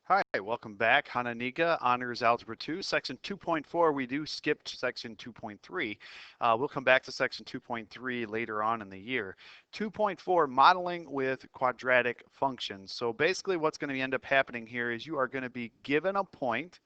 Hi, welcome back. Hononegah, Honors Algebra 2, Section 2.4. We do skip Section 2.3. We'll come back to Section 2.3 later on in the year. 2.4, modeling with quadratic functions. So basically what's going to end up happening here is you are going to be given a point,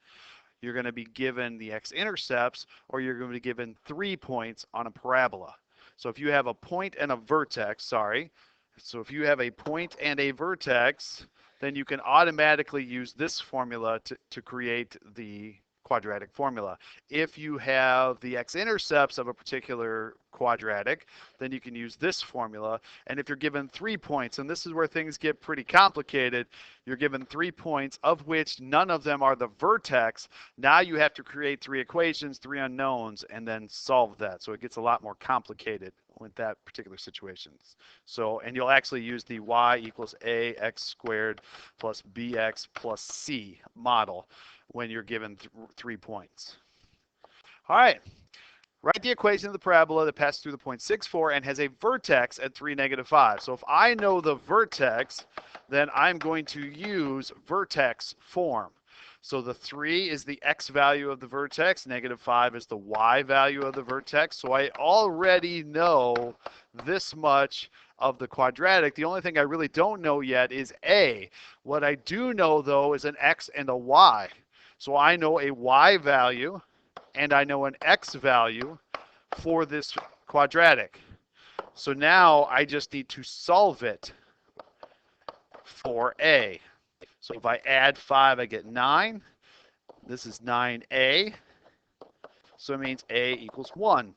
you're going to be given the x-intercepts, or you're going to be given 3 points on a parabola. So if you have a point and a vertex, so if you have a point and a vertex, then you can automatically use this formula to create the quadratic formula. If you have the x-intercepts of a particular quadratic, then you can use this formula. And if you're given 3 points, and this is where things get pretty complicated, you're given 3 points, of which none of them are the vertex. Now you have to create 3 equations, 3 unknowns, and then solve that. So it gets a lot more complicated with that particular situations. So, and you'll actually use the y equals ax squared plus bx plus c model when you're given 3 points. All right, write the equation of the parabola that passes through the point 6, 4 and has a vertex at 3, -5. So if I know the vertex, then I'm going to use vertex form. So the 3 is the x value of the vertex, -5 is the y value of the vertex. So I already know this much of the quadratic. The only thing I really don't know yet is a. What I do know, though, is an x and a y. So I know a y value and I know an x value for this quadratic. So now I just need to solve it for a. So if I add 5, I get 9. This is 9a. So it means a equals 1.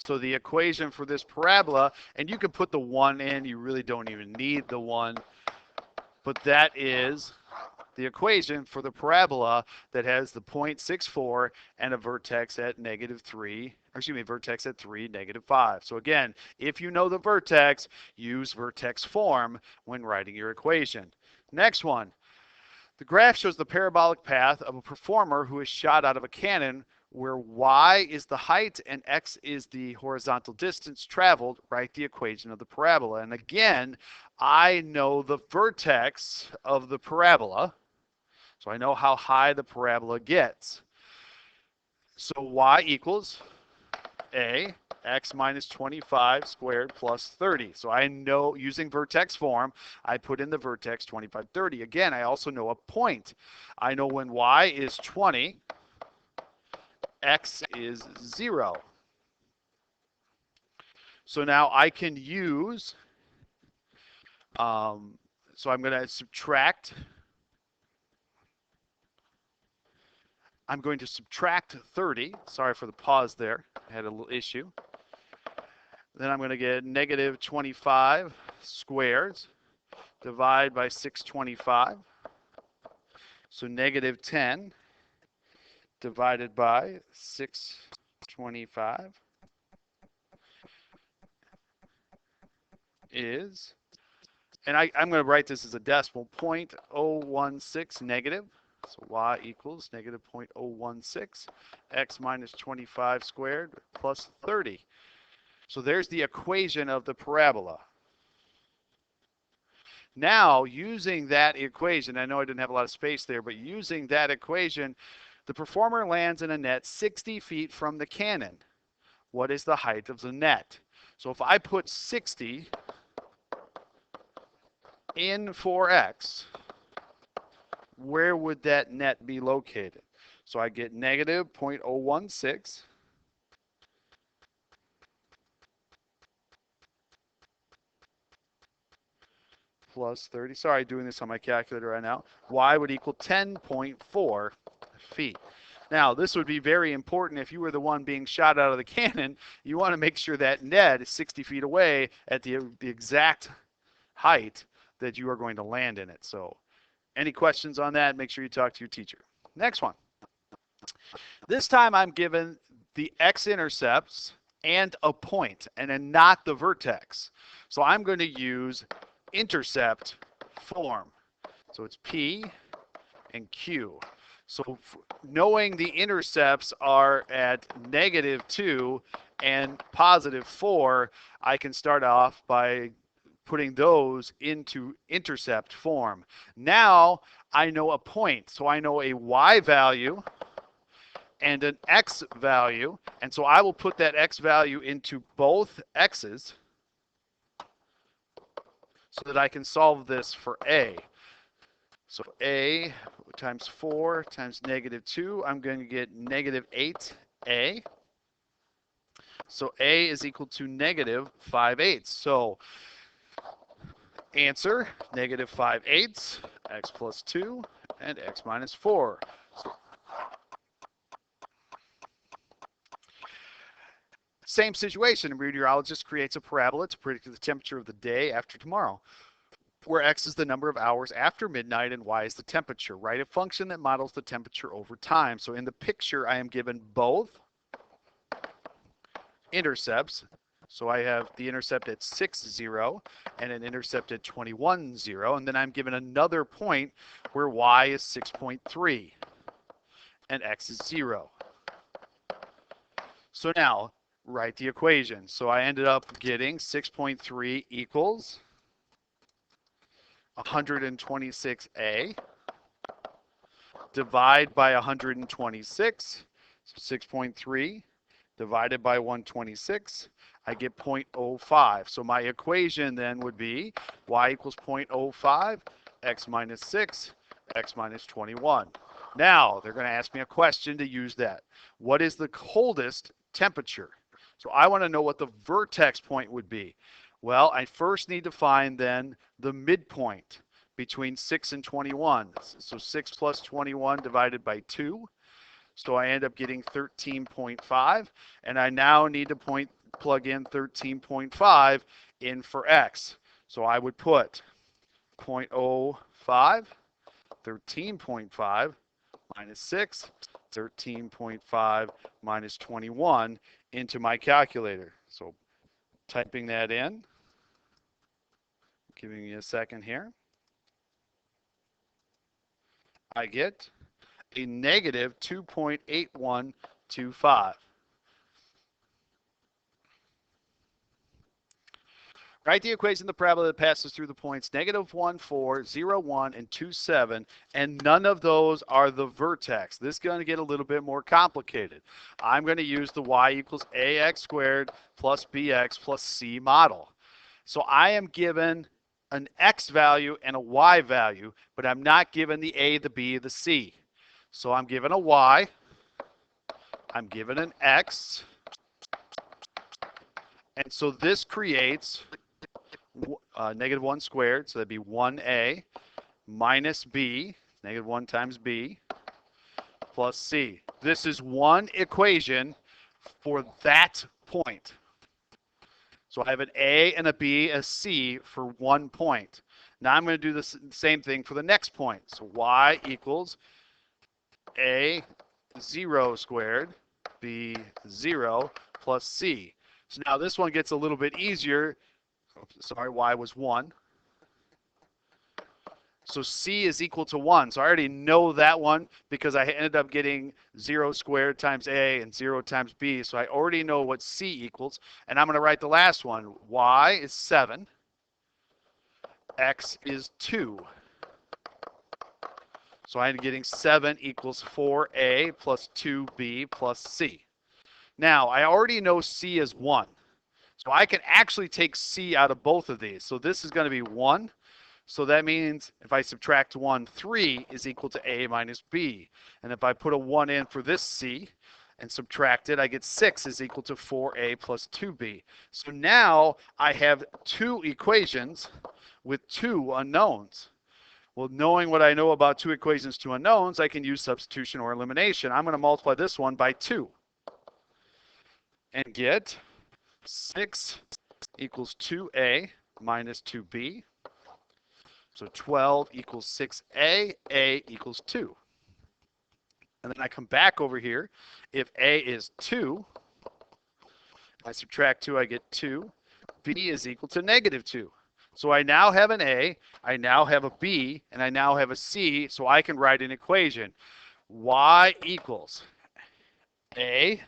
So the equation for this parabola, and you can put the 1 in, you really don't even need the 1, but that is the equation for the parabola that has the point 6, 4 and a vertex at -3, or excuse me, vertex at 3, -5. So again, if you know the vertex, use vertex form when writing your equation. Next one. The graph shows the parabolic path of a performer who is shot out of a cannon where y is the height and x is the horizontal distance traveled. Write the equation of the parabola. And again, I know the vertex of the parabola, so I know how high the parabola gets. So y equals a x minus 25 squared plus 30. So I know, using vertex form, I put in the vertex 25, 30. Again, I also know a point. I know when y is 20, x is 0. So now I can use, so I'm going to subtract. I'm going to subtract 30. Sorry for the pause there. I had a little issue. Then I'm going to get -25 squared, divide by 625. So -10 divided by 625 is, and I'm going to write this as a decimal, 0.016 negative. So y equals -0.016 x minus 25 squared plus 30. So there's the equation of the parabola. Now, using that equation, I know I didn't have a lot of space there, but using that equation, the performer lands in a net 60 feet from the cannon. What is the height of the net? So if I put 60 in for x, where would that net be located? So I get -0.016 plus 30. Sorry, doing this on my calculator right now. Y would equal 10.4 feet. Now, this would be very important if you were the one being shot out of the cannon. You want to make sure that net is 60 feet away at the exact height that you are going to land in it. So any questions on that, make sure you talk to your teacher. Next one. This time I'm given the x-intercepts and a point, and then not the vertex. So I'm going to use intercept form. So it's P and Q. So knowing the intercepts are at -2 and +4, I can start off by putting those into intercept form. Now I know a point, so I know a y value and an x value, and so I will put that x value into both x's so that I can solve this for a. So a times 4 times -2, I'm going to get -8a. So a is equal to -5/8. So answer, -5/8, x plus 2, and x minus 4. So same situation, a meteorologist creates a parabola to predict the temperature of the day after tomorrow, where x is the number of hours after midnight and y is the temperature. Write a function that models the temperature over time. So in the picture, I am given both intercepts. So I have the intercept at 6, 0 and an intercept at 21, 0. And then I'm given another point where y is 6.3 and x is 0. So now write the equation. So I ended up getting 6.3 equals 126a. Divide by 126, so 6.3 divided by 126, I get 0.05. So my equation then would be y equals 0.05, x minus 6, x minus 21. Now, they're going to ask me a question to use that. What is the coldest temperature? So I want to know what the vertex point would be. Well, I first need to find then the midpoint between 6 and 21. So 6 plus 21 divided by 2. So I end up getting 13.5. And I now need to plug in 13.5 in for x. So I would put 0.05, 13.5 minus 6, 13.5 minus 21 into my calculator. So typing that in, giving you a second here, I get a negative 2.8125. Write the equation of the parabola that passes through the points -1, 4, 0, 1, and 2, 7, and none of those are the vertex. This is going to get a little bit more complicated. I'm going to use the y equals ax squared plus bx plus c model. So I am given an x value and a y value, but I'm not given the a, the b, the c. So I'm given a y, I'm given an x, and so this creates -1 squared, so that'd be 1a minus b, -1 times b, plus c. This is one equation for that point. So I have an a and a b, a c for 1 point. Now I'm going to do the same thing for the next point. So y equals a 0 squared, b 0 plus c. So now this one gets a little bit easier. Sorry, y was 1. So c is equal to 1. So I already know that one because I ended up getting 0 squared times a and 0 times b. So I already know what c equals. And I'm going to write the last one. Y is 7. X is 2. So I'm getting 7 equals 4a plus 2b plus c. Now, I already know c is 1. So I can actually take c out of both of these. So this is going to be 1. So that means if I subtract 1, 3 is equal to a minus b. And if I put a 1 in for this c and subtract it, I get 6 is equal to 4a plus 2b. So now I have two equations with two unknowns. Well, knowing what I know about two equations, two unknowns, I can use substitution or elimination. I'm going to multiply this one by 2 and get 6 equals 2a minus 2b. So 12 equals 6a, a equals 2. And then I come back over here. If a is 2, I subtract 2, I get 2. b is equal to -2. So I now have an a, I now have a b, and I now have a c, so I can write an equation. Y equals a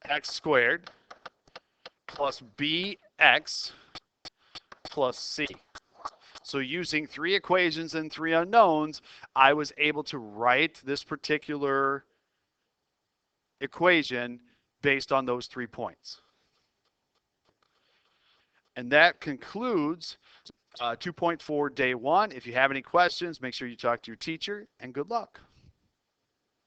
x squared plus bx plus C. So using 3 equations and 3 unknowns, I was able to write this particular equation based on those 3 points. And that concludes 2.4 day 1. If you have any questions, make sure you talk to your teacher, and good luck.